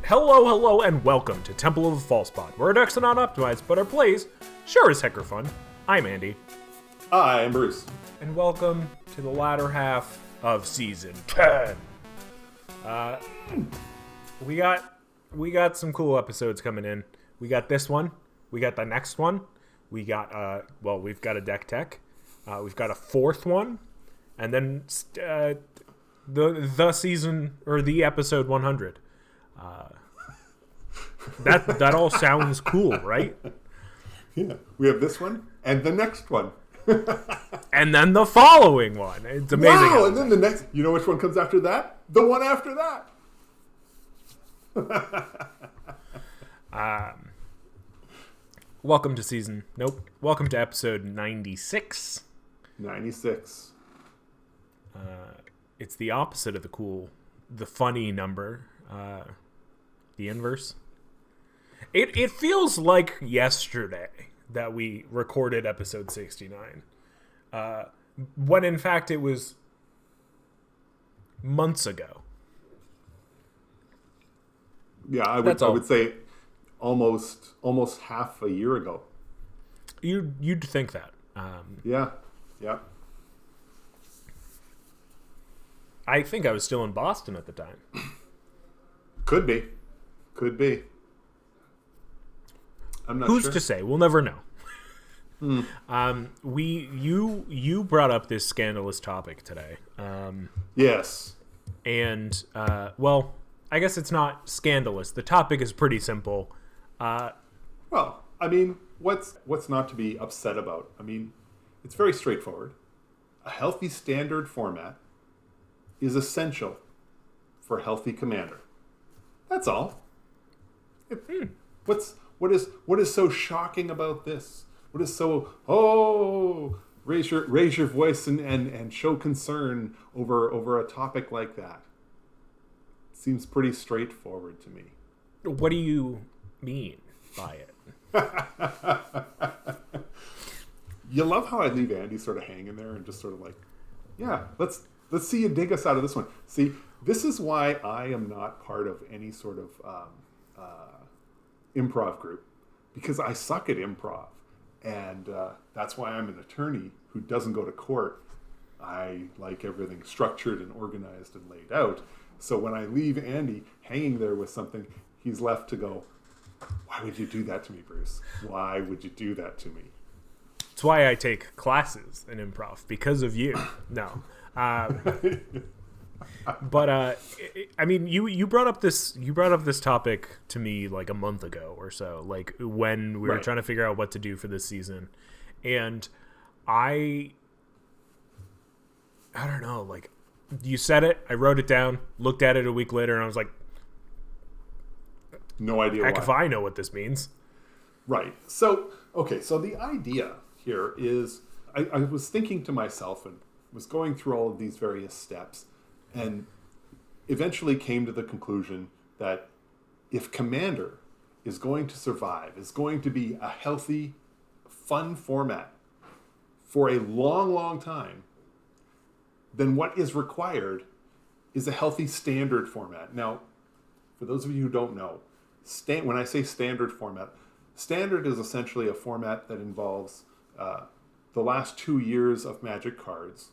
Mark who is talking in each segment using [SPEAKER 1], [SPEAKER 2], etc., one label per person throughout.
[SPEAKER 1] Hello, and welcome to Temple of the False Spot, where our decks are not optimized, but our plays sure as heck are fun. I'm Andy.
[SPEAKER 2] Hi, I'm Bruce.
[SPEAKER 1] And welcome to the latter half of Season 10. We got some cool episodes coming in. We got this one. We got the next one. We got, we've got a deck tech. We've got a fourth one. And then the season, or the episode 100. That all sounds cool, right?
[SPEAKER 2] Yeah, we have this one and the next one.
[SPEAKER 1] And then the following one. It's amazing.
[SPEAKER 2] Wow, and then the next, you know which one comes after that? The one after that.
[SPEAKER 1] Welcome to episode 96.
[SPEAKER 2] 96.
[SPEAKER 1] It's the opposite of the funny number. The inverse. It feels like yesterday that we recorded episode 69. When in fact it was months ago.
[SPEAKER 2] Yeah, I would say almost half a year ago.
[SPEAKER 1] You'd think that.
[SPEAKER 2] Yeah.
[SPEAKER 1] I think I was still in Boston at the time. Could
[SPEAKER 2] be. I'm not
[SPEAKER 1] Who's
[SPEAKER 2] sure.
[SPEAKER 1] to say? We'll never know. You brought up this scandalous topic today.
[SPEAKER 2] Yes.
[SPEAKER 1] And I guess it's not scandalous. The topic is pretty simple.
[SPEAKER 2] Well, I mean, what's not to be upset about? I mean, it's very straightforward. A healthy standard format is essential for a healthy commander. That's all. What is so shocking about this? What is so raise your voice and show concern over a topic like that? Seems pretty straightforward to me.
[SPEAKER 1] What do you mean by it?
[SPEAKER 2] You love how I leave Andy sort of hanging there and just sort of like, yeah, let's see you dig us out of this one. See, this is why I am not part of any sort of improv group, because I suck at improv, and that's why I'm an attorney who doesn't go to court. I like everything structured and organized and laid out. So when I leave Andy hanging there with something, he's left to go, why would you do that to me, Bruce? Why would you do that to me?
[SPEAKER 1] It's why I take classes in improv, because of you. No. But I mean, you brought up this topic to me like a month ago or so, like when we were trying to figure out what to do for this season, and I don't know, like you said it, I wrote it down, looked at it a week later, and I was like,
[SPEAKER 2] no idea.
[SPEAKER 1] Heck, if I know what this means.
[SPEAKER 2] Right. So the idea here is, I was thinking to myself and was going through all of these various steps, and eventually came to the conclusion that if Commander is going to survive, is going to be a healthy, fun format for a long, long time, then what is required is a healthy standard format. Now, for those of you who don't know, when I say standard format, standard is essentially a format that involves the last 2 years of Magic cards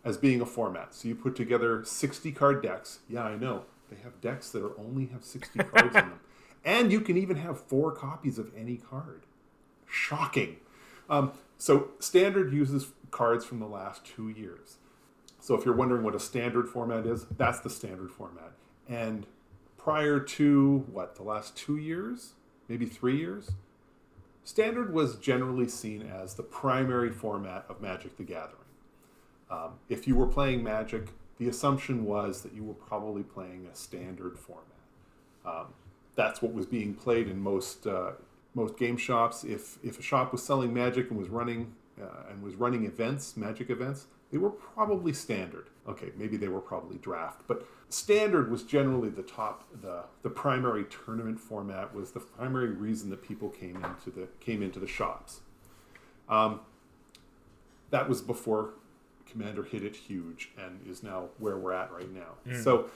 [SPEAKER 2] as being a format. So you put together 60 card decks. Yeah, I know. They have decks that only have 60 cards in them. And you can even have 4 copies of any card. Shocking. So standard uses cards from the last 2 years. So if you're wondering what a standard format is, that's the standard format. And prior to, the last 2 years? Maybe 3 years? Standard was generally seen as the primary format of Magic the Gathering. If you were playing Magic, the assumption was that you were probably playing a standard format. That's what was being played in most game shops. If a shop was selling Magic and was running events, Magic events, they were probably standard. Okay, maybe they were probably draft, but standard was generally the primary tournament format, was the primary reason that people came into the shops. That was before Commander hit it huge and is now where we're at right now. So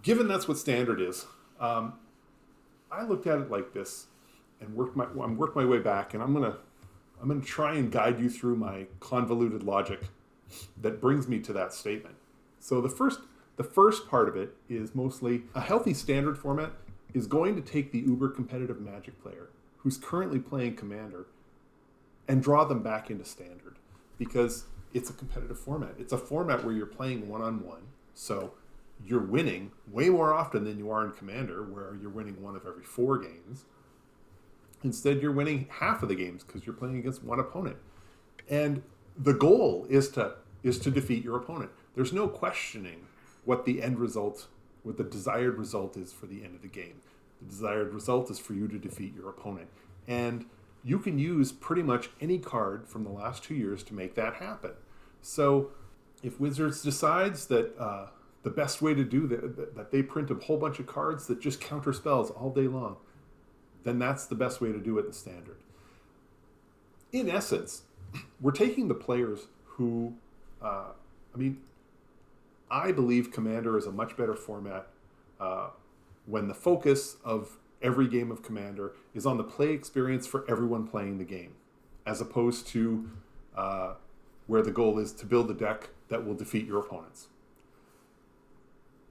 [SPEAKER 2] given that's what standard is, I looked at it like this and worked my way back, and I'm gonna try and guide you through my convoluted logic that brings me to that statement. So the first part of it is mostly a healthy standard format is going to take the uber competitive Magic player who's currently playing Commander and draw them back into standard, because it's a competitive format. It's a format where you're playing one-on-one, so you're winning way more often than you are in Commander, where you're winning one of every 4 games. Instead, you're winning half of the games because you're playing against one opponent. And the goal is to defeat your opponent. There's no questioning what the end result, what the desired result is for the end of the game. The desired result is for you to defeat your opponent. And you can use pretty much any card from the last 2 years to make that happen. So if Wizards decides that the best way to do that they print a whole bunch of cards that just counter spells all day long, then that's the best way to do it in Standard. In essence, we're taking the players who, I believe Commander is a much better format when the focus of every game of Commander is on the play experience for everyone playing the game, as opposed to where the goal is to build a deck that will defeat your opponents.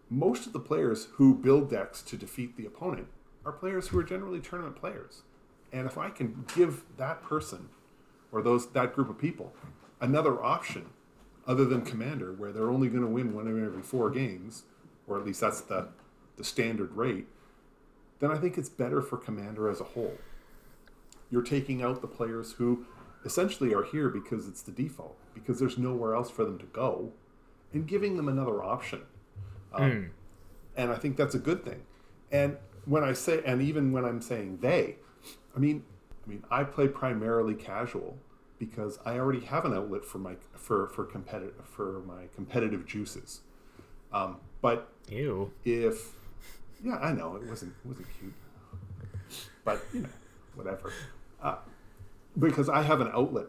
[SPEAKER 2] Most of the players who build decks to defeat the opponent are players who are generally tournament players. And if I can give that person or that group of people another option other than Commander, where they're only going to win one every 4 games, or at least that's the standard rate, then I think it's better for Commander as a whole. You're taking out the players who essentially are here because it's the default, because there's nowhere else for them to go, and giving them another option. And I think that's a good thing. And even when I'm saying I play primarily casual because I already have an outlet for my competitive juices. But
[SPEAKER 1] ew.
[SPEAKER 2] I know it wasn't cute, but whatever. Because I have an outlet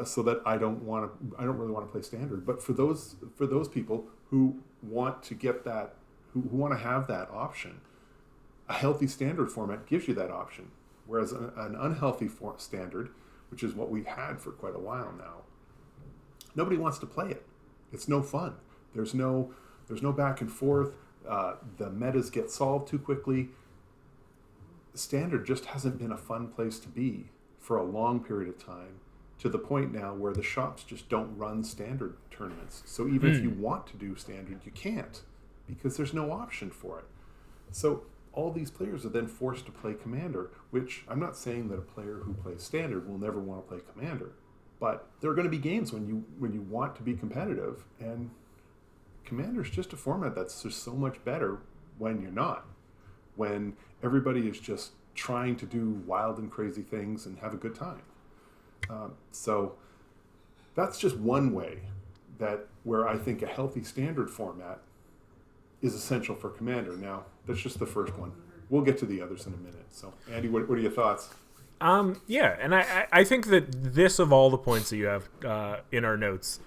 [SPEAKER 2] so that I don't really want to play Standard. But for those people who want to get that, who want to have that option, a healthy Standard format gives you that option. Whereas an unhealthy Standard, which is what we've had for quite a while now, nobody wants to play it. It's no fun. There's no back and forth. The metas get solved too quickly. Standard just hasn't been a fun place to be for a long period of time, to the point now where the shops just don't run Standard tournaments. So even if you want to do Standard, you can't, because there's no option for it. So all these players are then forced to play Commander, which I'm not saying that a player who plays Standard will never want to play Commander, but there are going to be games when you want to be competitive, and Commander's just a format that's just so much better when you're not. When everybody is just trying to do wild and crazy things and have a good time. So that's just one way where I think a healthy Standard format is essential for Commander. Now, that's just the first one. We'll get to the others in a minute. So, Andy, what are your thoughts?
[SPEAKER 1] Yeah, and I think that this, of all the points that you have in our notes,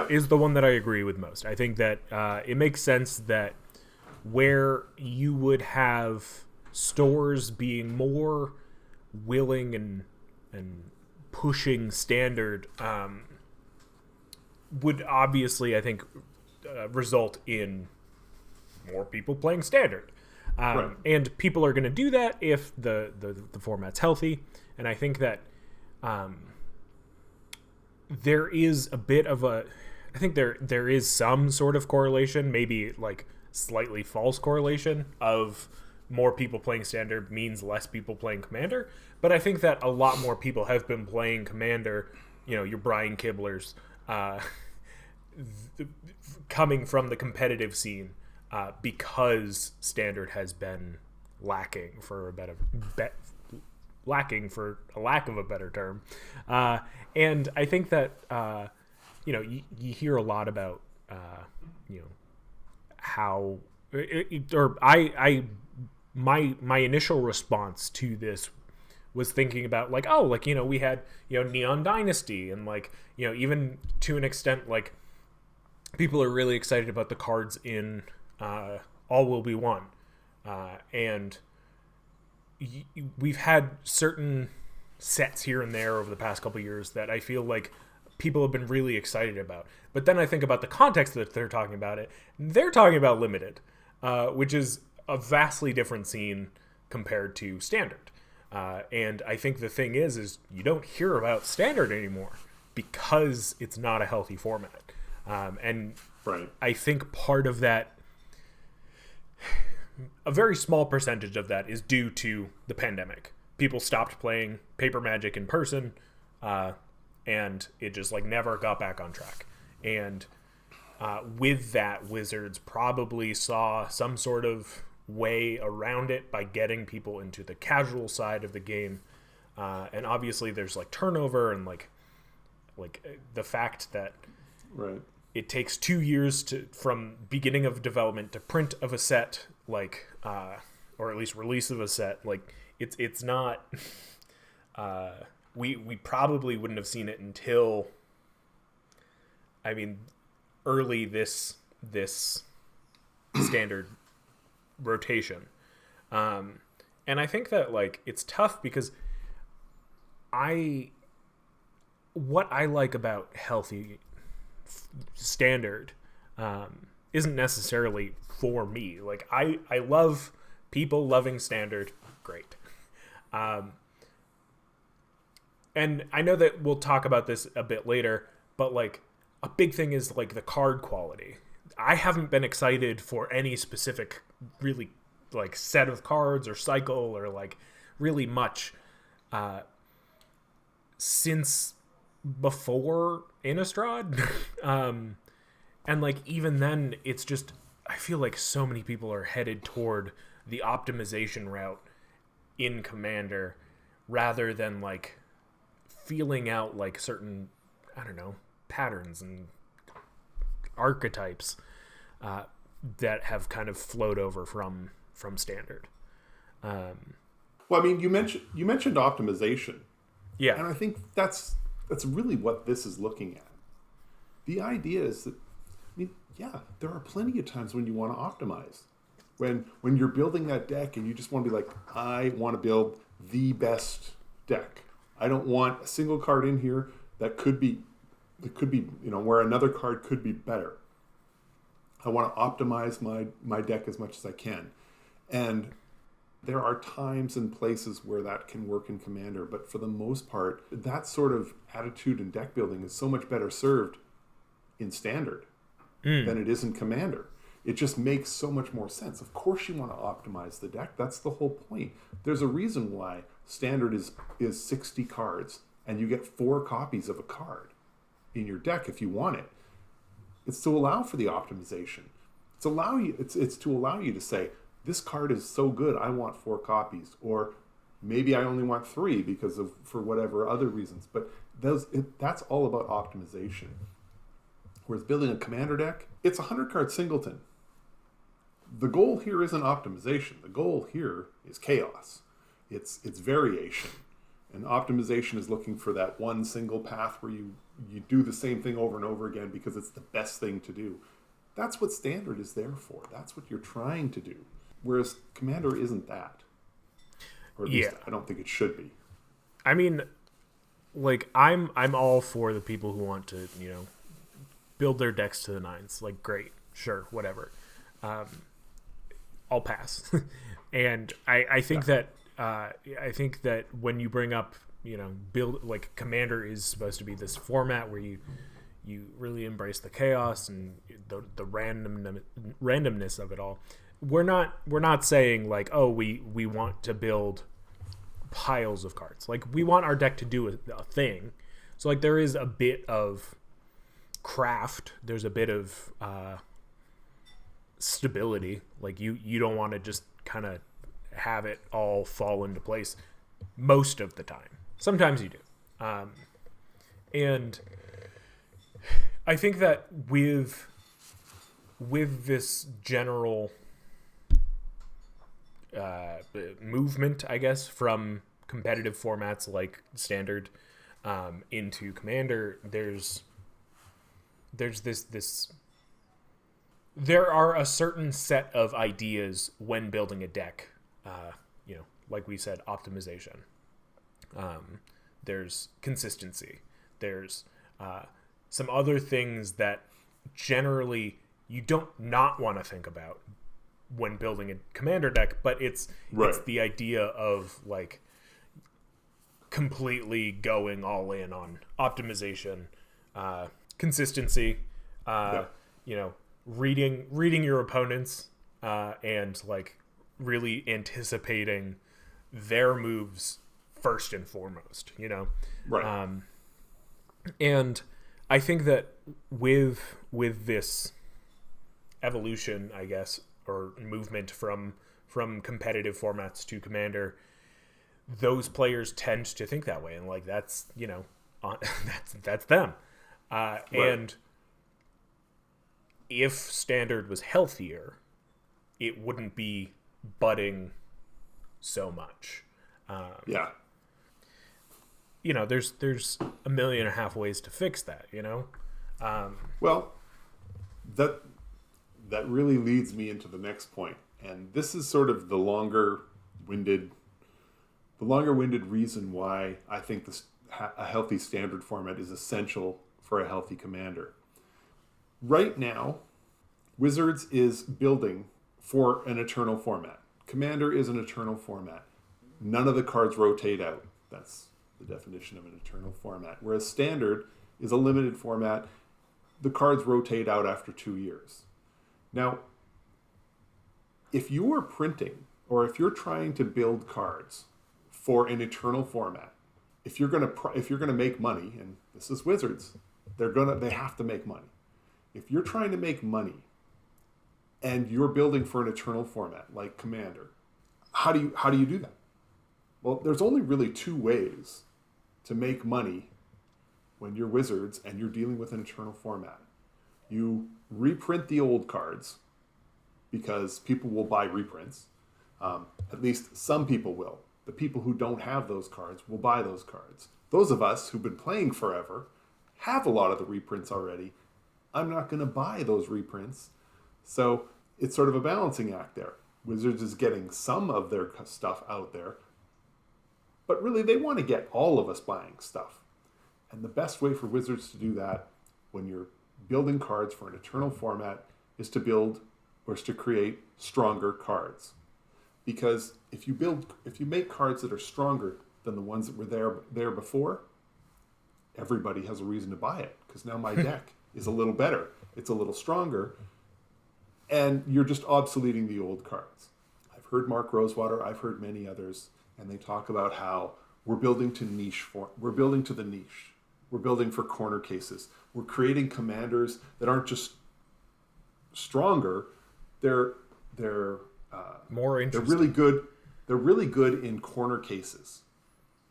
[SPEAKER 1] is the one that I agree with most. I think that it makes sense that where you would have stores being more willing and pushing Standard would obviously, I think, result in more people playing Standard.
[SPEAKER 2] Right.
[SPEAKER 1] And people are going to do that if the format's healthy. And I think that there is a bit of I think there is some sort of correlation, maybe like slightly false correlation, of more people playing Standard means less people playing Commander. But I think that a lot more people have been playing Commander, your Brian Kibblers, coming from the competitive scene, because Standard has been lacking for a lack of a better term. And I think that, you hear a lot about, how, my initial response to this was thinking about we had, Neon Dynasty, and even to an extent, people are really excited about the cards in All Will Be One. and we've had certain sets here and there over the past couple years that I feel like people have been really excited about. But then I think about the context that they're talking about it. They're talking about limited, which is a vastly different scene compared to standard. And I think the thing is you don't hear about standard anymore because it's not a healthy format. And
[SPEAKER 2] Right.
[SPEAKER 1] I think part of that, a very small percentage of that, is due to the pandemic. People stopped playing Paper Magic in person, and it just like never got back on track. And with that, Wizards probably saw some sort of way around it by getting people into the casual side of the game. And obviously there's like turnover and like the fact that
[SPEAKER 2] Right.
[SPEAKER 1] it takes 2 years from beginning of development to print of a set, like or at least release of a set. Like it's not we probably wouldn't have seen it until, I mean, early this standard rotation. And I think that like it's tough because what I like about healthy standard isn't necessarily for me. Like I love people loving standard. Great. And I know that we'll talk about this a bit later, but like a big thing is like the card quality. I haven't been excited for any specific really like set of cards or cycle or like really much since before Innistrad. And like even then it's just, I feel like so many people are headed toward the optimization route in Commander rather than like feeling out like certain, I don't know, patterns and archetypes that have kind of flowed over from standard.
[SPEAKER 2] Well, I mean, you mentioned optimization.
[SPEAKER 1] Yeah.
[SPEAKER 2] And I think that's really what this is looking at. The idea is that, I mean, yeah, there are plenty of times when you want to optimize. When you're building that deck and you just want to be like, I want to build the best deck. I don't want a single card in here that could be, where another card could be better. I want to optimize my deck as much as I can. And there are times and places where that can work in Commander, but for the most part, that sort of attitude in deck building is so much better served in Standard than it is in Commander. It just makes so much more sense. Of course you want to optimize the deck. That's the whole point. There's a reason why Standard is 60 cards, and you get 4 copies of a card in your deck if you want it. It's to allow for the optimization. It's to allow you to say, this card is so good, I want 4 copies. Or maybe I only want 3 for whatever other reasons. But that's all about optimization. Whereas building a Commander deck, it's a 100-card singleton. The goal here isn't optimization. The goal here is chaos. It's variation. And optimization is looking for that one single path where you do the same thing over and over again because it's the best thing to do. That's what Standard is there for. That's what you're trying to do. Whereas Commander isn't that. Or at least I don't think it should be.
[SPEAKER 1] I mean, like I'm all for the people who want to, build their decks to the nines. Like, great, sure, whatever. I'll pass. And I think that when you bring up, build, like, Commander is supposed to be this format where you really embrace the chaos and the randomness of it all. We're not saying like, oh, we want to build piles of cards. Like, we want our deck to do a thing. So like there is a bit of craft. There's a bit of stability. Like you don't want to just kind of have it all fall into place most of the time. Sometimes you do. And I think that with this general movement, I guess, from competitive formats like Standard into Commander, there's this there are a certain set of ideas when building a deck. Like we said, optimization. There's consistency. There's some other things that generally you don't not want to think about when building a commander deck, but it's the idea of like completely going all in on optimization, consistency, reading your opponents, and like really anticipating their moves first and foremost,
[SPEAKER 2] Right.
[SPEAKER 1] And I think that with this evolution, I guess, or movement from competitive formats to Commander, those players tend to think that way, and like that's that's them.
[SPEAKER 2] Right.
[SPEAKER 1] And if Standard was healthier, it wouldn't be budding so much.
[SPEAKER 2] Yeah.
[SPEAKER 1] There's 1.5 million ways to fix that.
[SPEAKER 2] Well, that really leads me into the next point, and this is sort of the longer-winded reason why I think a healthy Standard format is essential for a healthy Commander. Right now, Wizards is building for an Eternal format. Commander is an Eternal format. None of the cards rotate out. That's the definition of an Eternal format. Whereas Standard is a limited format. The cards rotate out after 2 years. Now, if you are printing, or if you're trying to build cards for an Eternal format, if you're gonna make money, and this is Wizards, they have to make money. If you're trying to make money, and you're building for an Eternal format like Commander, how do you do that? Well, there's only really 2 ways to make money when you're Wizards and you're dealing with an Eternal format. You reprint the old cards, because people will buy reprints. At least some people will. The people who don't have those cards will buy those cards. Those of us who've been playing forever have a lot of the reprints already. I'm not going to buy those reprints. So it's sort of a balancing act there. Wizards is getting some of their stuff out there, but really they want to get all of us buying stuff. And the best way for Wizards to do that when you're building cards for an Eternal format is to create stronger cards. Because if you make cards that are stronger than the ones that were there before, everybody has a reason to buy it, because now my deck is a little better. It's a little stronger, and you're just obsoleting the old cards. I've heard Mark Rosewater, I've heard many others, and they talk about how we're building to the niche. We're building for corner cases. We're creating commanders that aren't just stronger. They're
[SPEAKER 1] more interesting.
[SPEAKER 2] They're really good. They're really good in corner cases.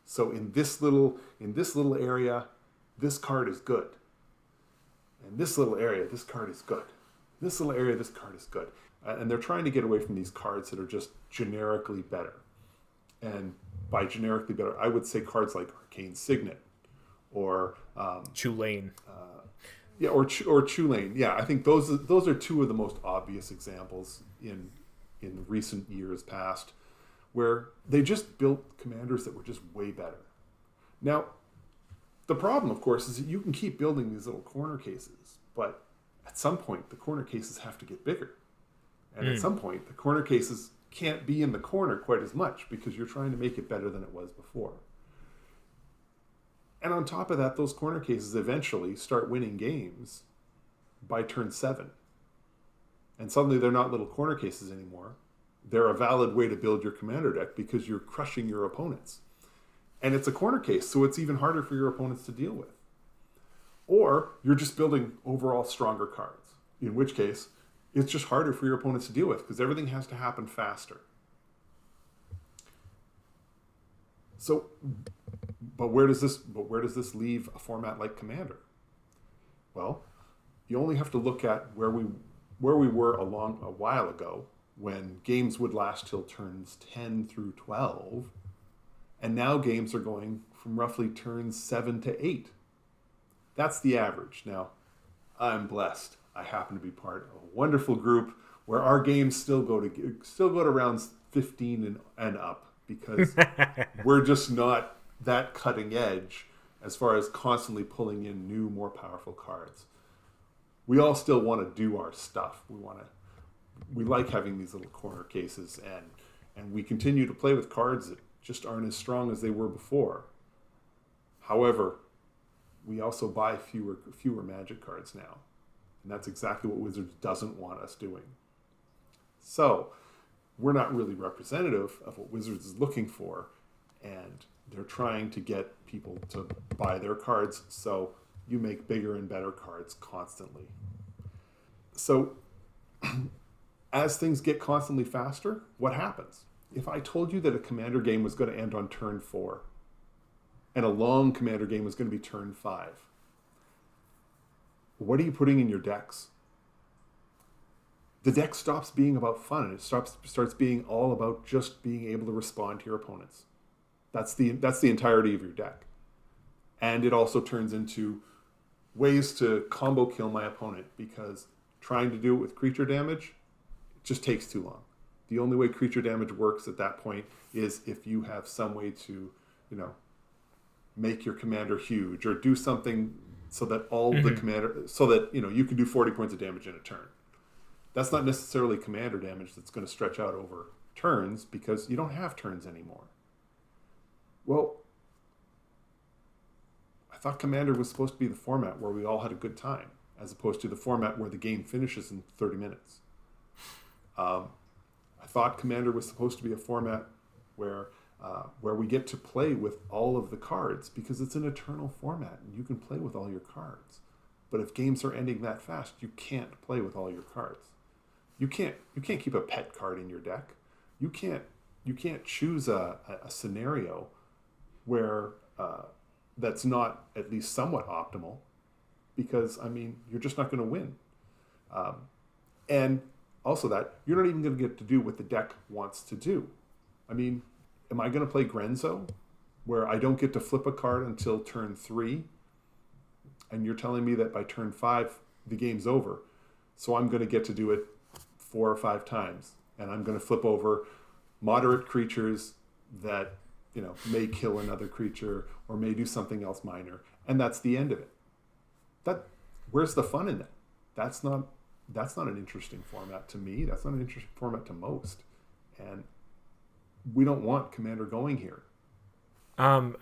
[SPEAKER 2] So in this little area, this card is good. In this little area, this card is good. In this little area, this card is good. And they're trying to get away from these cards that are just generically better. And by generically better, I would say cards like Arcane Signet or
[SPEAKER 1] Tulane.
[SPEAKER 2] Or Tulane. Yeah, I think those are 2 of the most obvious examples in recent years past, where they just built commanders that were just way better. Now, the problem, of course, is that you can keep building these little corner cases, but at some point, the corner cases have to get bigger. And at some point, the corner cases can't be in the corner quite as much, because you're trying to make it better than it was before. And on top of that, those corner cases eventually start winning games by turn 7. And suddenly they're not little corner cases anymore. They're a valid way to build your commander deck, because you're crushing your opponents. And it's a corner case, so it's even harder for your opponents to deal with. Or you're just building overall stronger cards, in which case it's just harder for your opponents to deal with, because everything has to happen faster. So, but where does this leave a format like Commander? Well, you only have to look at where we were a while ago, when games would last till turns 10 through 12, and now games are going from roughly turns 7 to 8. That's the average. Now, I'm blessed. I happen to be part of a wonderful group where our games still go to rounds 15 and up, because we're just not that cutting edge as far as constantly pulling in new, more powerful cards. We all still want to do our stuff. We like having these little corner cases, and we continue to play with cards that just aren't as strong as they were before. However, we also buy fewer Magic cards now, and that's exactly what Wizards doesn't want us doing. So we're not really representative of what Wizards is looking for, and they're trying to get people to buy their cards, so you make bigger and better cards constantly. So as things get constantly faster, what happens? If I told you that a Commander game was going to end on turn 4, and a long Commander game was going to be turn 5, what are you putting in your decks? The deck stops being about fun, and it starts being all about just being able to respond to your opponents. That's the entirety of your deck. And it also turns into ways to combo kill my opponent, because trying to do it with creature damage, it just takes too long. The only way creature damage works at that point is if you have some way to, make your commander huge, or do something so that you can do 40 points of damage in a turn. That's not necessarily commander damage that's going to stretch out over turns, because you don't have turns anymore. Well, I thought Commander was supposed to be the format where we all had a good time, as opposed to the format where the game finishes in 30 minutes. I thought Commander was supposed to be a format where we get to play with all of the cards, because it's an eternal format and you can play with all your cards. But if games are ending that fast, you can't play with all your cards. You can't keep a pet card in your deck. You can't choose a scenario where that's not at least somewhat optimal, because you're just not going to win. And also that you're not even going to get to do what the deck wants to do. Am I going to play Grenzo, where I don't get to flip a card until turn 3, and you're telling me that by turn 5 the game's over, so I'm going to get to do it 4 or 5 times, and I'm going to flip over moderate creatures that may kill another creature or may do something else minor, and that's the end of it. Where's the fun in that? That's not an interesting format to me. That's not an interesting format to most, and we don't want Commander going here.
[SPEAKER 1] And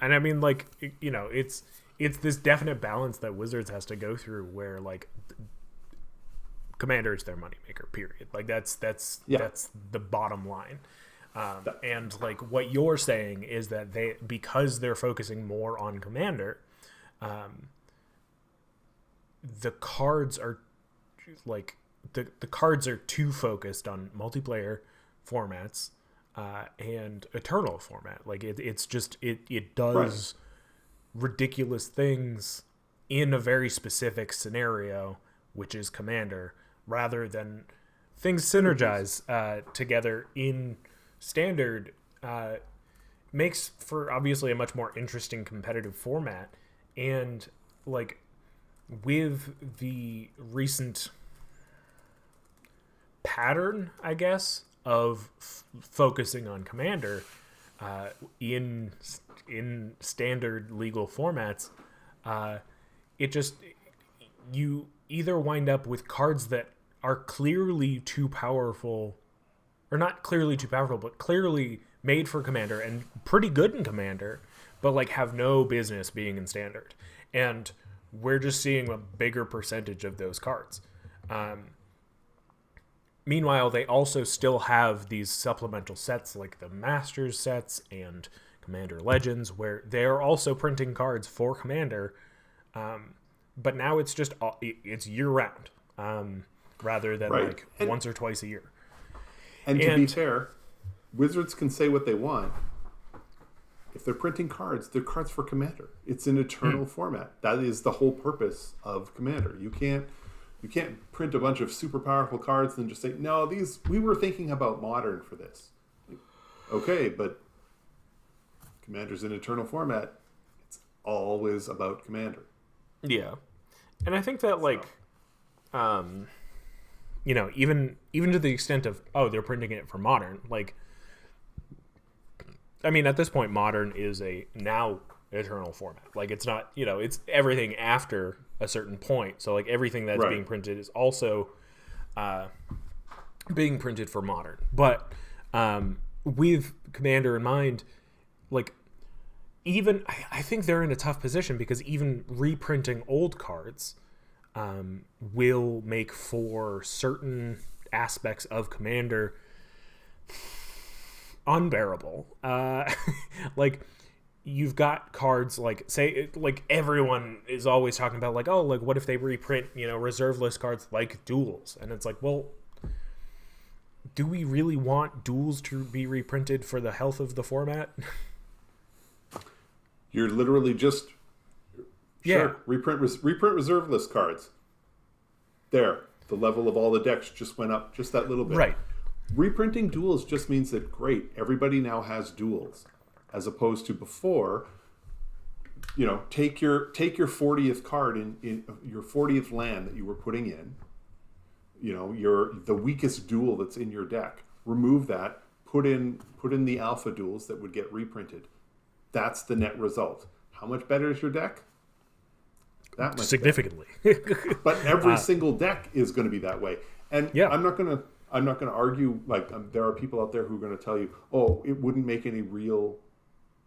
[SPEAKER 1] it's this definite balance that Wizards has to go through, where Commander is their moneymaker, period. That's the bottom line. And what you're saying is that because they're focusing more on Commander, the cards are the cards are too focused on multiplayer formats and Eternal format. It does ridiculous things in a very specific scenario, which is Commander, rather than things synergize together in Standard. Makes for obviously a much more interesting competitive format. And with the recent pattern, I guess, of focusing on Commander in Standard legal formats, you either wind up with cards that are clearly too powerful, or not clearly too powerful, but clearly made for Commander and pretty good in Commander, but have no business being in Standard. And we're just seeing a bigger percentage of those cards. Meanwhile, they also still have these supplemental sets like the Masters sets and Commander Legends, where they're also printing cards for Commander, but now it's just it's year round, rather than once or twice a year.
[SPEAKER 2] And to be fair, Wizards can say what they want. If they're printing cards, they're cards for Commander. It's an eternal format. That is the whole purpose of Commander. You can't print a bunch of super powerful cards and just say, no, we were thinking about Modern for this. Okay, but Commander's an eternal format. It's always about Commander.
[SPEAKER 1] Yeah. And I think that even to the extent of, oh, they're printing it for Modern. Like, I mean, at this point, Modern is a now eternal format. Like, it's not, it's everything after a certain point. So, like, everything that's being printed is also being printed for Modern. But with Commander in mind, like, even I think they're in a tough position because even reprinting old cards will make for certain aspects of Commander unbearable. Like, you've got cards like, say, like, everyone is always talking about, like, oh, like, what if they reprint, reserve list cards like duels? And it's like, well, do we really want duels to be reprinted for the health of the format?
[SPEAKER 2] You're literally just reprint reserve list cards. There, the level of all the decks just went up just that little bit.
[SPEAKER 1] Right.
[SPEAKER 2] Reprinting duels just means that, great, everybody now has duels, as opposed to before. Take your 40th card in your 40th land that you were putting in. The weakest duel that's in your deck. Remove that. Put in the alpha duels that would get reprinted. That's the net result. How much better is your deck? That much
[SPEAKER 1] significantly.
[SPEAKER 2] But every single deck is going to be that way. And I'm not going to argue. Like, there are people out there who are going to tell you, oh, it wouldn't make any real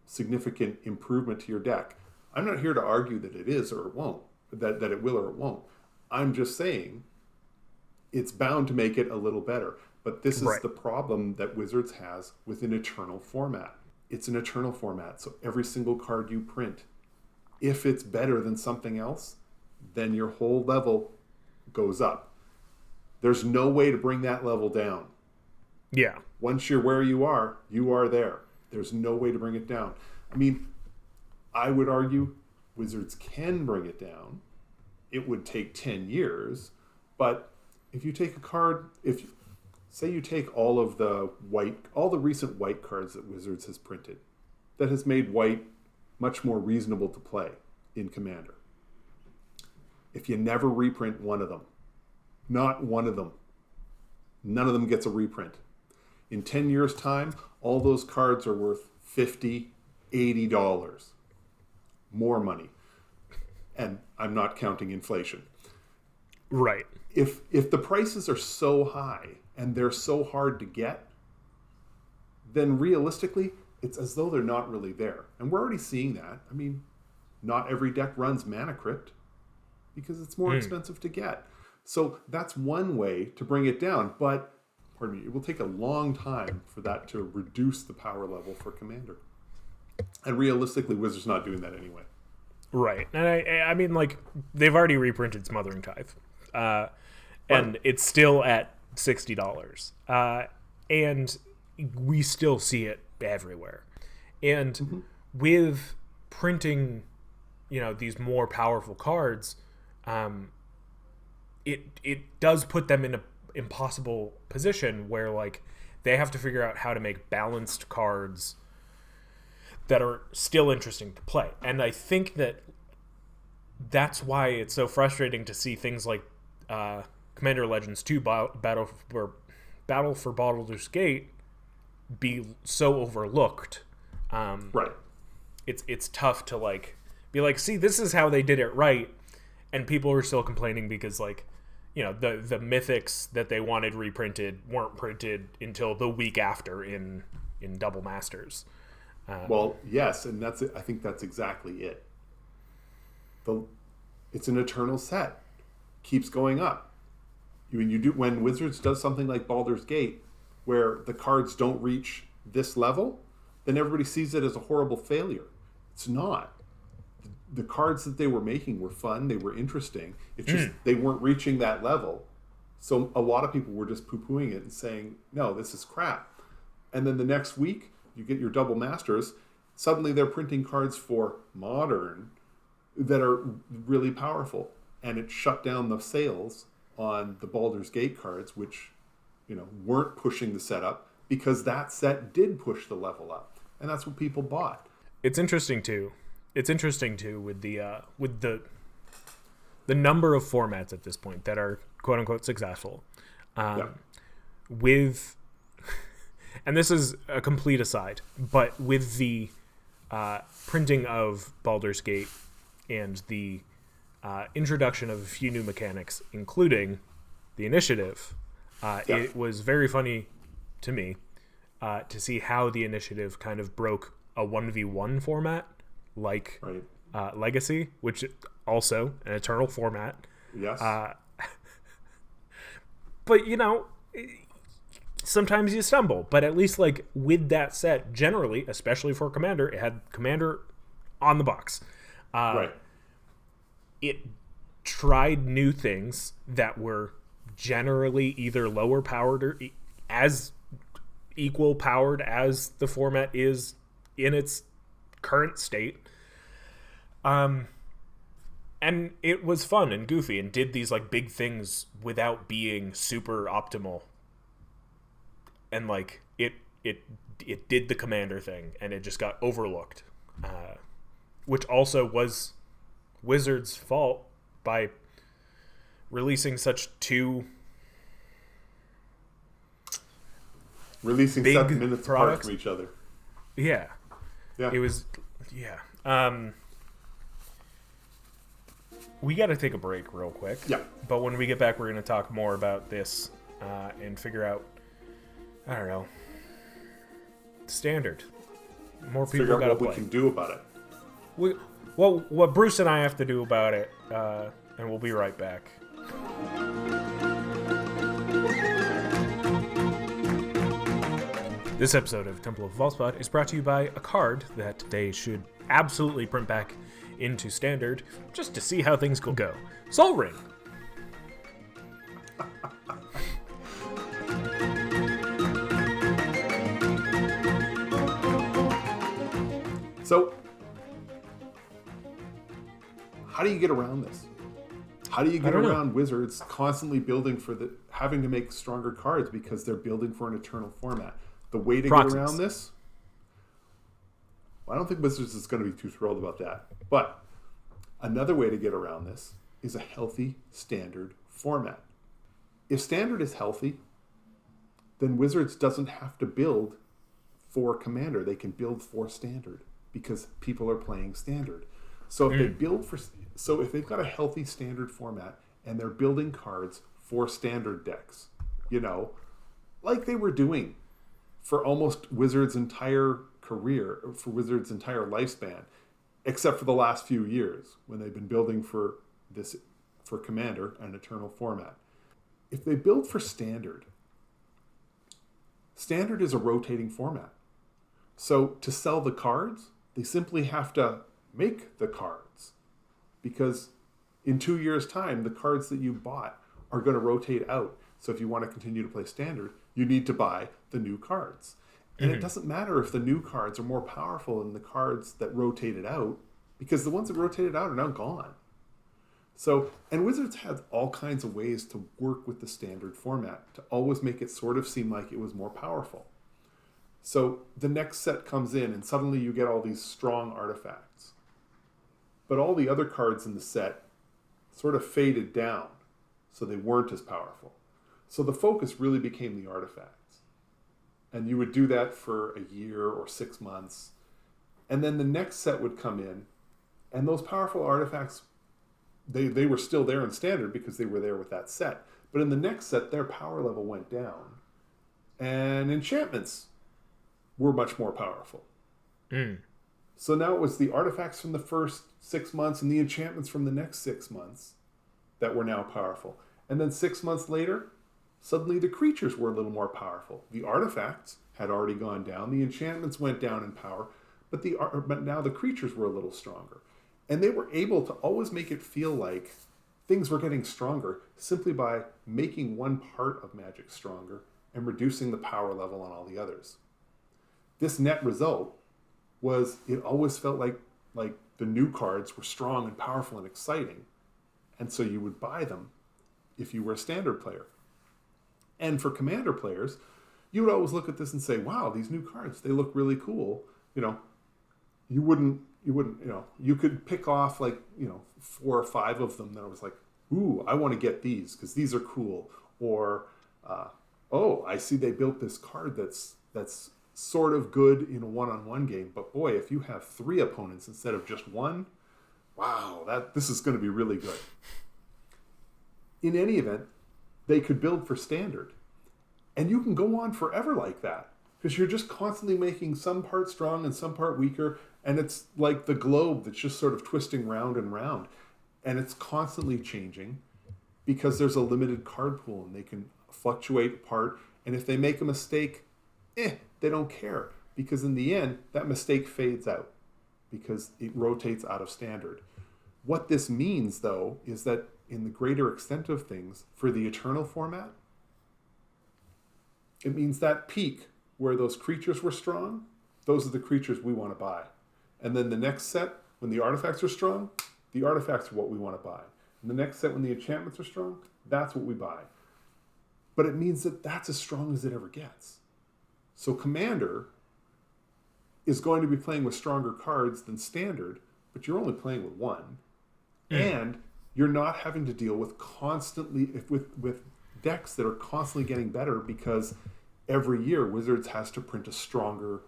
[SPEAKER 2] significant improvement to your deck. I'm not here to argue that it is or it won't, that it will or it won't. I'm just saying it's bound to make it a little better. But this is the problem that Wizards has with an eternal format. It's an eternal format, so every single card you print, if it's better than something else, then your whole level goes up. There's no way to bring that level down.
[SPEAKER 1] Yeah.
[SPEAKER 2] Once you're where you are there. There's no way to bring it down. I mean, I would argue Wizards can bring it down. It would take 10 years, but if you take a card, say you take all the recent white cards that Wizards has printed, that has made white much more reasonable to play in Commander. If you never reprint one of them, not one of them, none of them gets a reprint. In 10 years' time, all those cards are worth $50, $80. More money. And I'm not counting inflation.
[SPEAKER 1] Right.
[SPEAKER 2] If the prices are so high and they're so hard to get, then realistically, it's as though they're not really there. And we're already seeing that. I mean, not every deck runs Mana Crypt because it's more expensive to get. So that's one way to bring it down. But, pardon me, it will take a long time for that to reduce the power level for Commander. And realistically, Wizards not doing that anyway.
[SPEAKER 1] Right. And I mean, like, they've already reprinted Smothering Tithe. And it's still at $60. And we still see it everywhere. And with printing, these more powerful cards, it does put them in an impossible position where, like, they have to figure out how to make balanced cards that are still interesting to play. And I think that's why it's so frustrating to see things like Commander Legends 2 Battle for Baldur's Gate be so overlooked.
[SPEAKER 2] Right.
[SPEAKER 1] It's tough to, like, be like, see, this is how they did it right, and people are still complaining because, like, the mythics that they wanted reprinted weren't printed until the week after in Double Masters.
[SPEAKER 2] Well, yes, and that's it. I think that's exactly it. It's an eternal set, keeps going up. When Wizards does something like Baldur's Gate, where the cards don't reach this level, then everybody sees it as a horrible failure. It's not. The cards that they were making were fun, they were interesting. It's just they weren't reaching that level. So a lot of people were just poo-pooing it and saying, no, this is crap. And then the next week, you get your Double Masters, suddenly they're printing cards for Modern that are really powerful. And it shut down the sales on the Baldur's Gate cards, which weren't pushing the setup, because that set did push the level up. And that's what people bought.
[SPEAKER 1] It's interesting too with the number of formats at this point that are quote unquote successful.
[SPEAKER 2] Yeah.
[SPEAKER 1] With, and this is a complete aside, but with the printing of Baldur's Gate and the introduction of a few new mechanics, including the initiative, it was very funny to me to see how the initiative kind of broke a 1v1 format like Legacy, which also an eternal format.
[SPEAKER 2] Yes.
[SPEAKER 1] But, you know, sometimes you stumble. But at least, like, with that set, generally, especially for Commander, it had Commander on the box.
[SPEAKER 2] Right.
[SPEAKER 1] It tried new things that were generally either lower powered or as equal powered as the format is in its current state. And it was fun and goofy and did these like big things without being super optimal. And like it did the Commander thing and it just got overlooked, which also was Wizards' fault by releasing such two
[SPEAKER 2] releasing
[SPEAKER 1] big
[SPEAKER 2] 7 minutes
[SPEAKER 1] products
[SPEAKER 2] apart from each other.
[SPEAKER 1] Yeah.
[SPEAKER 2] Yeah.
[SPEAKER 1] It was, yeah. We got to take a break real quick.
[SPEAKER 2] Yeah.
[SPEAKER 1] But when we get back, we're going to talk more about this and figure out, I don't know, standard. More people
[SPEAKER 2] Figure out
[SPEAKER 1] got to
[SPEAKER 2] what
[SPEAKER 1] play.
[SPEAKER 2] we can do about it.
[SPEAKER 1] Well, what Bruce and I have to do about it, and we'll be right back. This episode of Temple of Valspot is brought to you by a card that they should absolutely print back into Standard just to see how things will go. Soul Ring.
[SPEAKER 2] So, how do you get around this? How do you get around Wizards constantly building for having to make stronger cards because they're building for an eternal format? The way to get around this, well, I don't think Wizards is going to be too thrilled about that. But another way to get around this is a healthy Standard format. If Standard is healthy, then Wizards doesn't have to build for Commander. They can build for Standard because people are playing Standard. So if they build if they've got a healthy Standard format and they're building cards for Standard decks, you know, like they were doing for almost Wizards' entire career, for Wizards' entire lifespan, except for the last few years when they've been building for Commander, an eternal format. If they build for Standard is a rotating format. So to sell the cards, they simply have to make the cards, because in 2 years' time, the cards that you bought are going to rotate out. So if you want to continue to play Standard, you need to buy the new cards. And it doesn't matter if the new cards are more powerful than the cards that rotated out, because the ones that rotated out are now gone. So, and Wizards had all kinds of ways to work with the Standard format to always make it sort of seem like it was more powerful. So the next set comes in and suddenly you get all these strong artifacts. But all the other cards in the set sort of faded down, so they weren't as powerful. So the focus really became the artifacts. And you would do that for a year or 6 months. And then the next set would come in, and those powerful artifacts, they were still there in Standard because they were there with that set. But in the next set, their power level went down. And enchantments were much more powerful. So now it was the artifacts from the first 6 months and the enchantments from the next 6 months that were now powerful. And then 6 months later, suddenly the creatures were a little more powerful. The artifacts had already gone down. The enchantments went down in power, but now the creatures were a little stronger. And they were able to always make it feel like things were getting stronger simply by making one part of Magic stronger and reducing the power level on all the others. This net result was it always felt like the new cards were strong and powerful and exciting. And so you would buy them if you were a Standard player. And for Commander players, you would always look at this and say, wow, these new cards, they look really cool. You know, you wouldn't, you could pick off 4 or 5 of them that was like, ooh, I want to get these because these are cool. Or, oh, I see they built this card that's sort of good in a one-on-one game. But boy, if you have 3 opponents instead of just one, wow, this is going to be really good. In any event, they could build for standard. And you can go on forever like that because you're just constantly making some part strong and some part weaker. And it's like the globe that's just sort of twisting round and round. And it's constantly changing because there's a limited card pool and they can fluctuate apart. And if they make a mistake, they don't care. Because in the end, that mistake fades out because it rotates out of standard. What this means, though, is that in the greater extent of things, for the Eternal format, it means that peak where those creatures were strong, those are the creatures we want to buy. And then the next set, when the artifacts are strong, the artifacts are what we want to buy. And the next set, when the enchantments are strong, that's what we buy. But it means that that's as strong as it ever gets. So Commander is going to be playing with stronger cards than Standard, but you're only playing with one. And you're not having to deal with with decks that are constantly getting better because every year Wizards has to print a stronger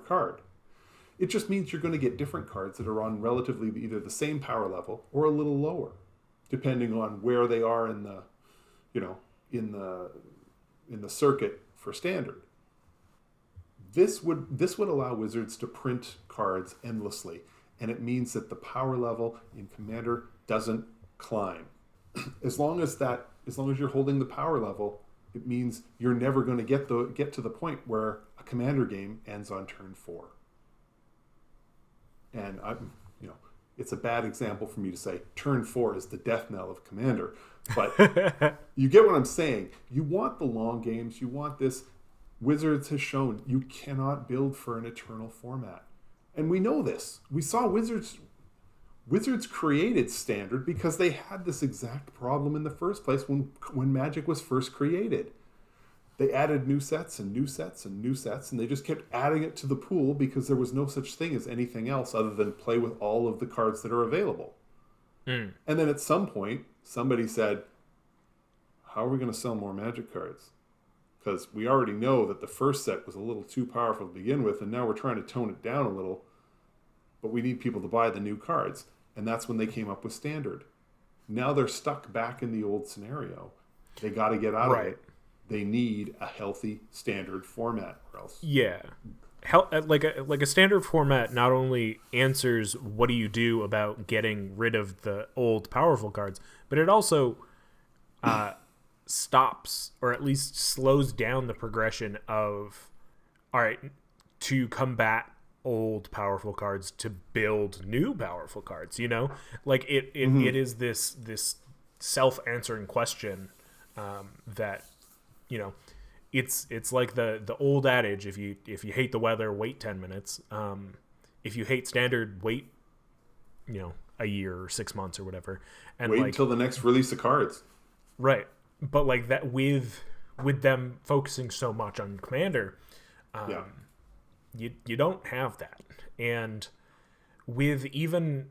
[SPEAKER 2] card. It just means you're going to get different cards that are on relatively either the same power level or a little lower, depending on where they are in the, in the circuit for Standard. This would allow Wizards to print cards endlessly, and it means that the power level in Commander doesn't climb. As long as you're holding the power level, it means you're never going to get to the point where a Commander game ends on turn 4. And it's a bad example for me to say turn 4 is the death knell of Commander, but you get what I'm saying. You want the long games. You want this. Wizards has shown you cannot build for an Eternal format, and we know this. We saw Wizards created Standard because they had this exact problem in the first place when Magic was first created. They added new sets and new sets and new sets, and they just kept adding it to the pool because there was no such thing as anything else other than play with all of the cards that are available. And then at some point, somebody said, how are we going to sell more Magic cards? Because we already know that the first set was a little too powerful to begin with, and now we're trying to tone it down a little, but we need people to buy the new cards. And that's when they came up with Standard. Now they're stuck back in the old scenario. They got to get out of it. They need a healthy Standard format, or else.
[SPEAKER 1] Yeah, like a Standard format not only answers what do you do about getting rid of the old powerful cards, but it also stops or at least slows down the progression of, all right, to combat old powerful cards to build new powerful cards. Like it is this self-answering question that. It's like the old adage: if you hate the weather, wait 10 minutes. If you hate Standard, wait, a year or 6 months or whatever, and
[SPEAKER 2] wait until the next release of cards.
[SPEAKER 1] Right, but like that with them focusing so much on Commander, you don't have that, and with even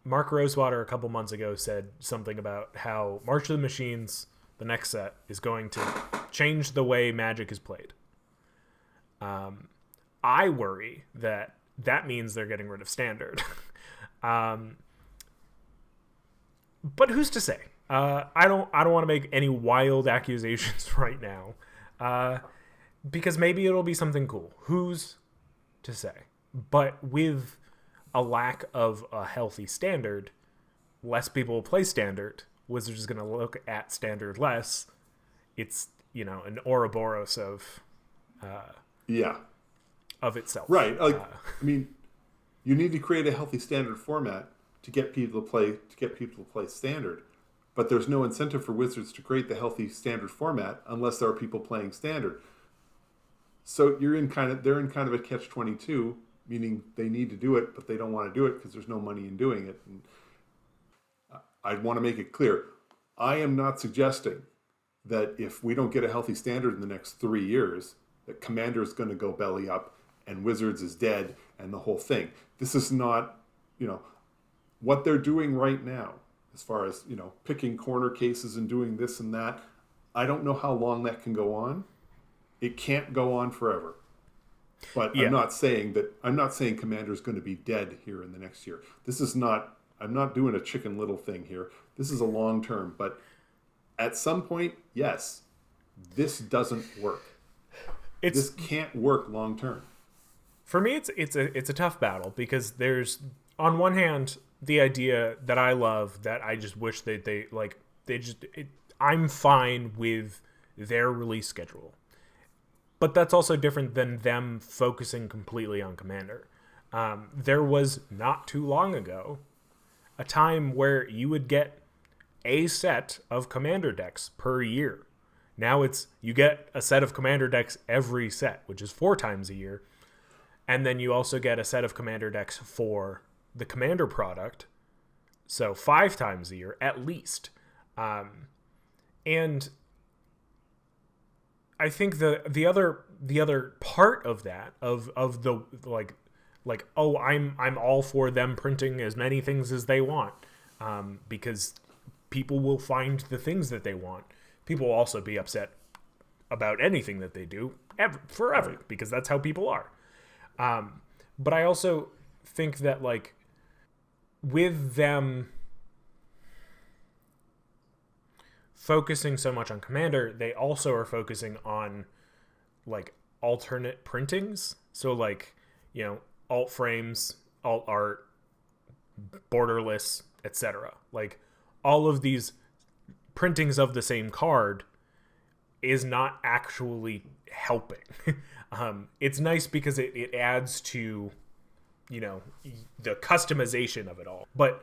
[SPEAKER 1] Mark Rosewater a couple months ago said something about how March of the Machines, the next set, is going to change the way Magic is played. I worry that means they're getting rid of Standard. But who's to say? I don't want to make any wild accusations right now, because maybe it'll be something cool. Who's to say? But with a lack of a healthy Standard, less people will play Standard. Wizards is going to look at Standard less. It's an Ouroboros of itself.
[SPEAKER 2] Right. You need to create a healthy Standard format to get people to play Standard, but there's no incentive for Wizards to create the healthy Standard format unless there are people playing Standard. So they're in kind of a catch-22. Meaning they need to do it, but they don't want to do it because there's no money in doing it. And I want to make it clear. I am not suggesting that if we don't get a healthy Standard in the next 3 years, that Commander is going to go belly up and Wizards is dead and the whole thing. This is not, what they're doing right now, as far as, picking corner cases and doing this and that, I don't know how long that can go on. It can't go on forever. But
[SPEAKER 1] Yeah.
[SPEAKER 2] I'm not saying Commander's going to be dead here in the next year. I'm not doing a Chicken Little thing here. This is a long term, but at some point, yes, this doesn't work. This can't work long term.
[SPEAKER 1] For me, it's a tough battle, because there's, on one hand, the idea that I love, that I just wish I'm fine with their release schedule. But that's also different than them focusing completely on Commander. There was, not too long ago, a time where you would get a set of Commander decks per year. Now you get a set of Commander decks every set, which is 4 times a year. And then you also get a set of Commander decks for the Commander product, so 5 times a year at least. And I think the other part of that, of the I'm all for them printing as many things as they want, because people will find the things that they want. People will also be upset about anything that they do forever, because that's how people are. But I also think that, like, with them focusing so much on Commander, they also are focusing on, like, alternate printings. So, like, alt frames, alt art, borderless, etc. Like, all of these printings of the same card is not actually helping. It's nice because it adds to, the customization of it all. But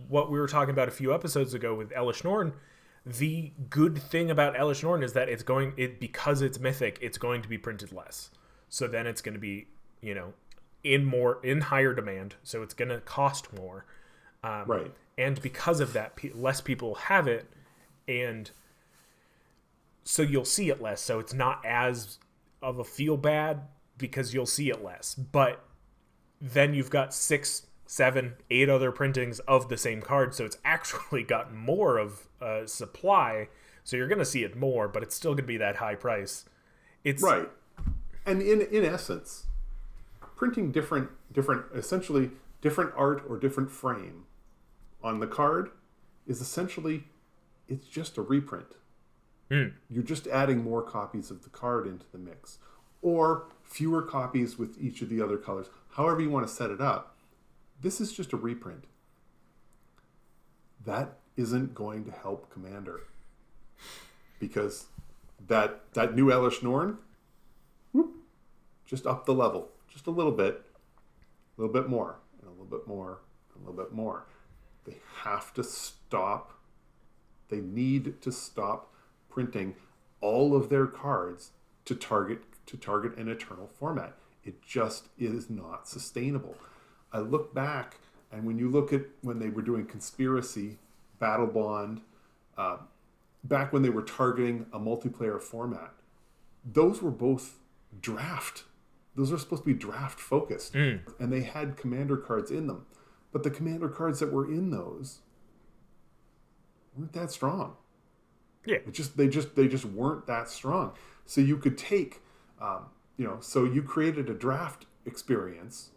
[SPEAKER 1] what we were talking about a few episodes ago with Elish Norn, the good thing about Elish Norn is that because it's mythic, it's going to be printed less. So then it's going to be, in higher demand. So it's going to cost more.
[SPEAKER 2] Right.
[SPEAKER 1] And because of that, less people have it, and so you'll see it less. So it's not as of a feel bad, because you'll see it less. But then you've got 6, 7, 8 other printings of the same card, so it's actually got more of a supply. So you're going to see it more, but it's still going to be that high price. It's
[SPEAKER 2] right. And in essence, printing essentially different art or different frame on the card is essentially, it's just a reprint. You're just adding more copies of the card into the mix, or fewer copies with each of the other colors. However you want to set it up, this is just a reprint. That isn't going to help Commander, because that new Elish Norn, just up the level, just a little bit more, and a little bit more, and a little bit more. They have to stop. They need to stop printing all of their cards to target an eternal format. It just is not sustainable. I look back, and when you look at when they were doing Conspiracy, Battle Bond, back when they were targeting a multiplayer format, those were both draft. Those are supposed to be draft focused, and they had Commander cards in them. But the Commander cards that were in those weren't that strong.
[SPEAKER 1] Yeah.
[SPEAKER 2] They just weren't that strong. So you could take, so you created a draft experience,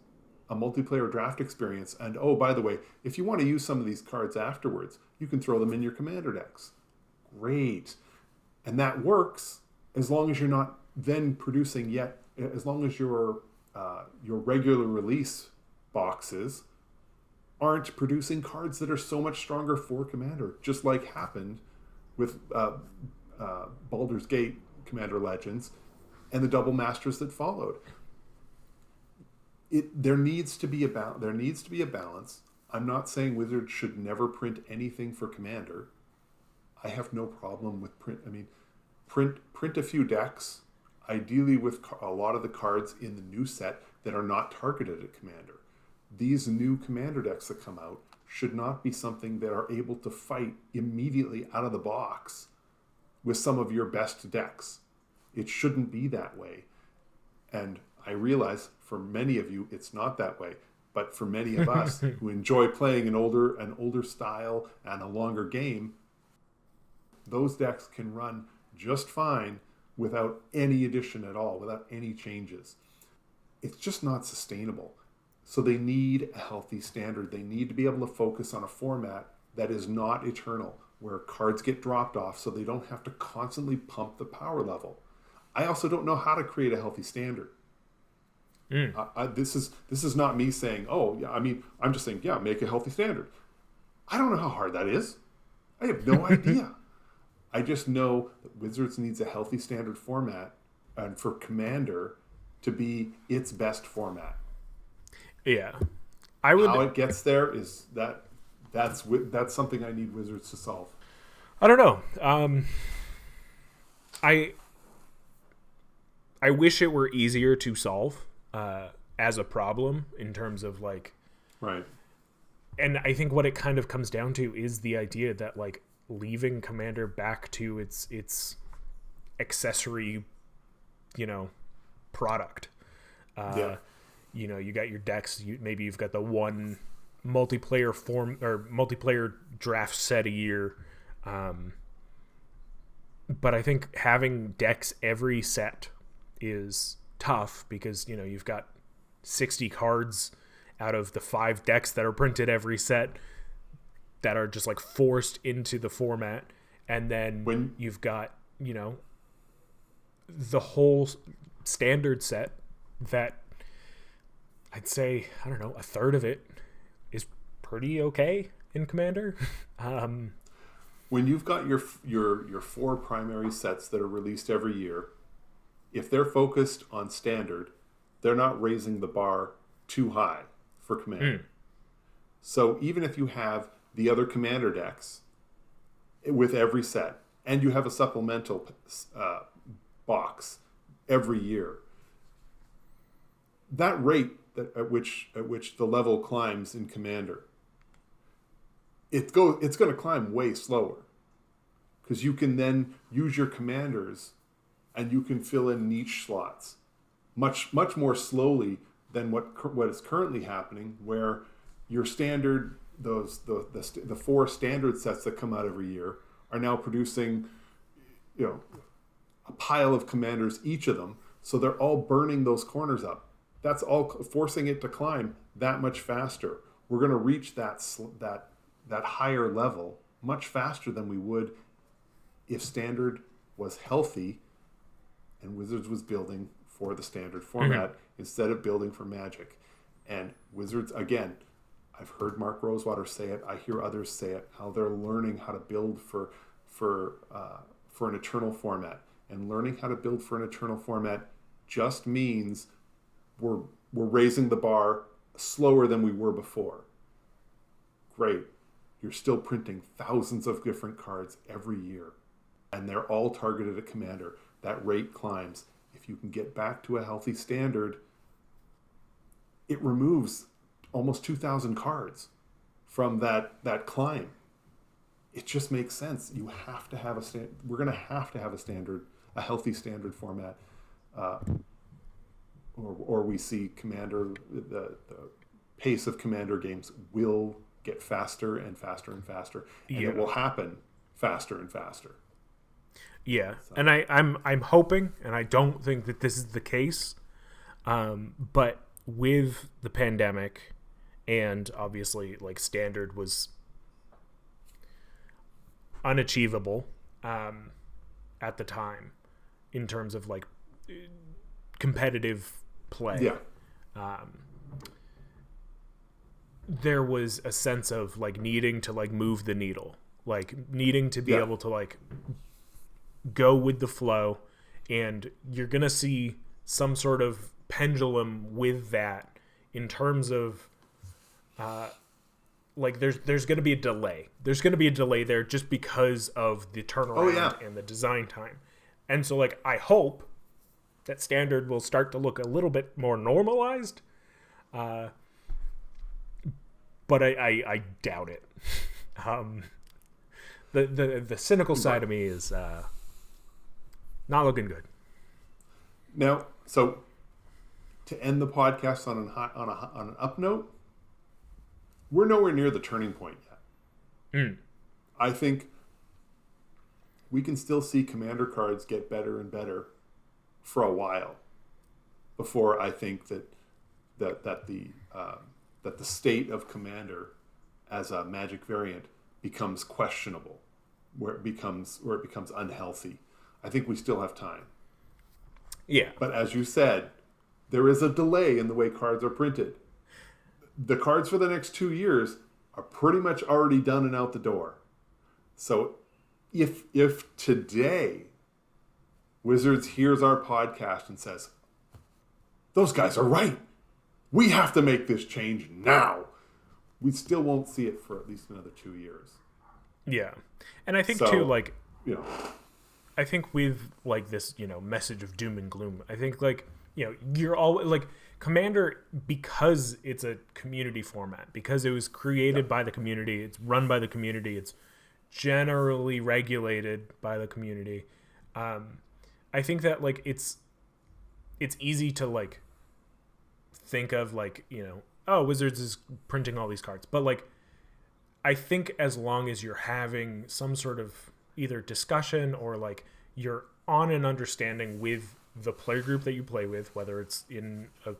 [SPEAKER 2] a multiplayer draft experience, and oh, by the way, if you want to use some of these cards afterwards, you can throw them in your Commander decks. Great. And that works as long as you're not then producing as long as your regular release boxes aren't producing cards that are so much stronger for Commander, just like happened with Baldur's Gate Commander Legends and the Double Masters that followed. There needs to be a balance. I'm not saying Wizards should never print anything for Commander. I have no problem with print. I mean, print a few decks, ideally with a lot of the cards in the new set that are not targeted at Commander. These new Commander decks that come out should not be something that are able to fight immediately out of the box with some of your best decks. It shouldn't be that way. And I realize for many of you, it's not that way. But for many of us who enjoy playing an older style and a longer game, those decks can run just fine without any addition at all, without any changes. It's just not sustainable. So they need a healthy standard. They need to be able to focus on a format that is not eternal, where cards get dropped off so they don't have to constantly pump the power level. I also don't know how to create a healthy standard. This is not me saying, oh, yeah, I mean, I'm just saying, yeah, make a healthy standard. I don't know how hard that is. I have no idea. I just know that Wizards needs a healthy standard format, and for Commander to be its best format.
[SPEAKER 1] Yeah.
[SPEAKER 2] How it gets there is that's something I need Wizards to solve.
[SPEAKER 1] I don't know. I wish it were easier to solve as a problem in terms of like,
[SPEAKER 2] right.
[SPEAKER 1] And I think what it kind of comes down to is the idea that like leaving Commander back to its accessory, product. You know, you got your decks. Maybe you've got the one multiplayer form or multiplayer draft set a year. But I think having decks every set is tough because, you've got 60 cards out of the 5 decks that are printed every set that are just like forced into the format. And then you've got, the whole standard set that I'd say, I don't know, a third of it is pretty okay in Commander.
[SPEAKER 2] When you've got your 4 primary sets that are released every year, if they're focused on standard, they're not raising the bar too high for Commander. So even if you have the other Commander decks with every set, and you have a supplemental box every year, that rate at which the level climbs in Commander, it's going to climb way slower, because you can then use your commanders and you can fill in niche slots much more slowly than what is currently happening, where your standard the 4 standard sets that come out every year are now producing a pile of commanders, each of them, so they're all burning those corners up. That's all forcing it to climb that much faster. We're going to reach that higher level much faster than we would if Standard was healthy and Wizards was building for the Standard format instead of building for Magic. And Wizards, again, I've heard Mark Rosewater say it. I hear others say it, how they're learning how to build for an Eternal format. And learning how to build for an Eternal format just means we're raising the bar slower than we were before. Great. You're still printing thousands of different cards every year, and they're all targeted at Commander. That rate climbs. If you can get back to a healthy standard, it removes almost 2,000 cards from that climb. It just makes sense. You have to have we're going to have a healthy standard format, or we see Commander, the pace of Commander games will get faster and faster and faster, and it will happen faster and faster.
[SPEAKER 1] Yeah, so. And I'm hoping, and I don't think that this is the case, but with the pandemic, and obviously like Standard was unachievable at the time in terms of like competitive play.
[SPEAKER 2] Yeah.
[SPEAKER 1] There was a sense of like needing to like move the needle, like needing to be able to like go with the flow, and you're gonna see some sort of pendulum with that in terms of like there's gonna be a delay. There's gonna be a delay there just because of the turnaround and the design time. And so like I hope that Standard will start to look a little bit more normalized. But I doubt it. The cynical side of me is not looking good.
[SPEAKER 2] Now, so to end the podcast on an up note, we're nowhere near the turning point yet.
[SPEAKER 1] Mm.
[SPEAKER 2] I think we can still see commander cards get better and better for a while before I think that the state of commander as a Magic variant becomes questionable, where it becomes unhealthy. I think we still have time.
[SPEAKER 1] Yeah.
[SPEAKER 2] But as you said, there is a delay in the way cards are printed. The cards for the next 2 years are pretty much already done and out the door. So if today Wizards hears our podcast and says, those guys are right, we have to make this change now, we still won't see it for at least another 2 years.
[SPEAKER 1] Yeah. And I think too, like,
[SPEAKER 2] you know,
[SPEAKER 1] I think with like this, message of doom and gloom, I think like, you're all like Commander, because it's a community format, because it was created by the community, it's run by the community, it's generally regulated by the community. I think that like it's easy to like think of like, oh, Wizards is printing all these cards, but like I think as long as you're having some sort of either discussion or like you're on an understanding with the player group that you play with, whether it's in a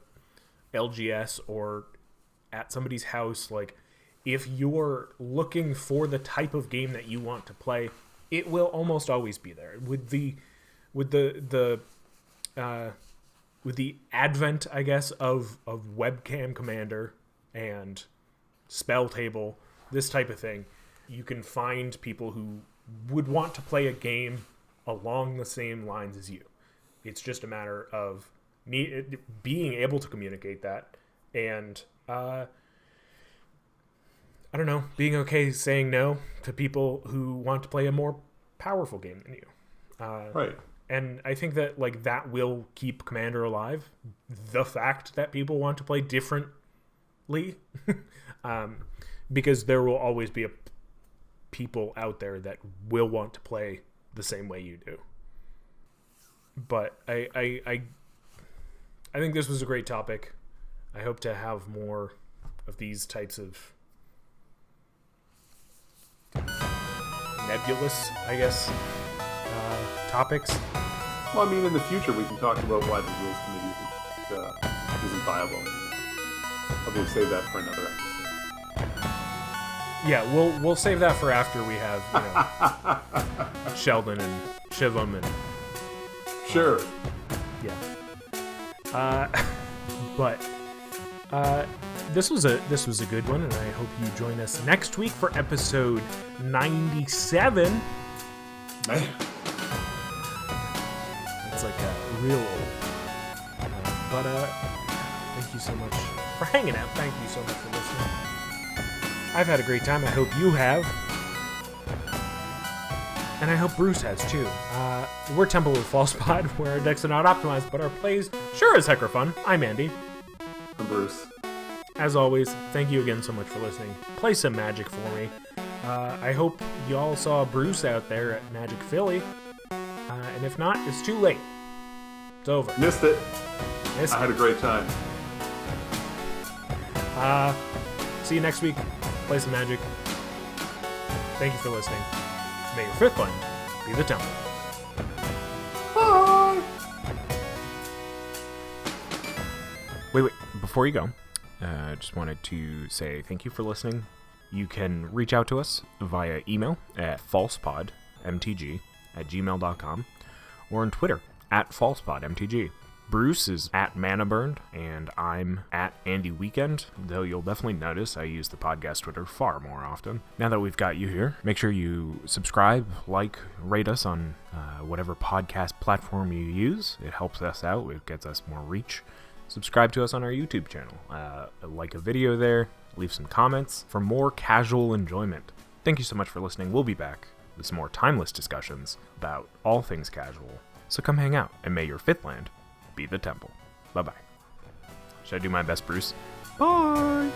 [SPEAKER 1] LGS or at somebody's house, like if you're looking for the type of game that you want to play, it will almost always be there. With the advent, I guess, of webcam commander and spell table, this type of thing, you can find people who would want to play a game along the same lines as you. It's just a matter of being able to communicate that and, I don't know, being okay saying no to people who want to play a more powerful game than you.
[SPEAKER 2] Right.
[SPEAKER 1] And I think that like that will keep Commander alive. The fact that people want to play differently, because there will always be people out there that will want to play the same way you do. But I think this was a great topic. I hope to have more of these types of nebulous, I guess, topics.
[SPEAKER 2] Well, I mean, in the future we can talk about why the rules committee isn't viable. I'll just save that for another episode.
[SPEAKER 1] Yeah, we'll save that for after we have Sheldon and Shivum and
[SPEAKER 2] sure.
[SPEAKER 1] Yeah. But this was a good one, and I hope you join us next week for episode 97.
[SPEAKER 2] Man.
[SPEAKER 1] It's like a real old. But thank you so much for hanging out. Thank you so much for listening. I've had a great time. I hope you have. And I hope Bruce has too. We're Temple of False Pod, where our decks are not optimized, but our plays sure as heck are fun. I'm Andy.
[SPEAKER 2] I'm Bruce.
[SPEAKER 1] As always, thank you again so much for listening. Play some Magic for me. I hope y'all saw Bruce out there at Magic Philly. And if not, it's too late. It's over.
[SPEAKER 2] Missed it. I had a great time.
[SPEAKER 1] See you next week. Play some Magic. Thank you for listening. May your fifth one be the Temple.
[SPEAKER 2] Bye!
[SPEAKER 1] Wait. Before you go, I just wanted to say thank you for listening. You can reach out to us via email at falsepodmtg@gmail.com or on Twitter at falsepodmtg. Bruce is at ManaBurned, and I'm at Andy Weekend, though you'll definitely notice I use the podcast Twitter far more often. Now that we've got you here, make sure you subscribe, like, rate us on whatever podcast platform you use. It helps us out. It gets us more reach. Subscribe to us on our YouTube channel. Like a video there. Leave some comments for more casual enjoyment. Thank you so much for listening. We'll be back with some more timeless discussions about all things casual. So come hang out, and may your fifth land be the Temple. Bye-bye. Should I do my best, Bruce? Bye!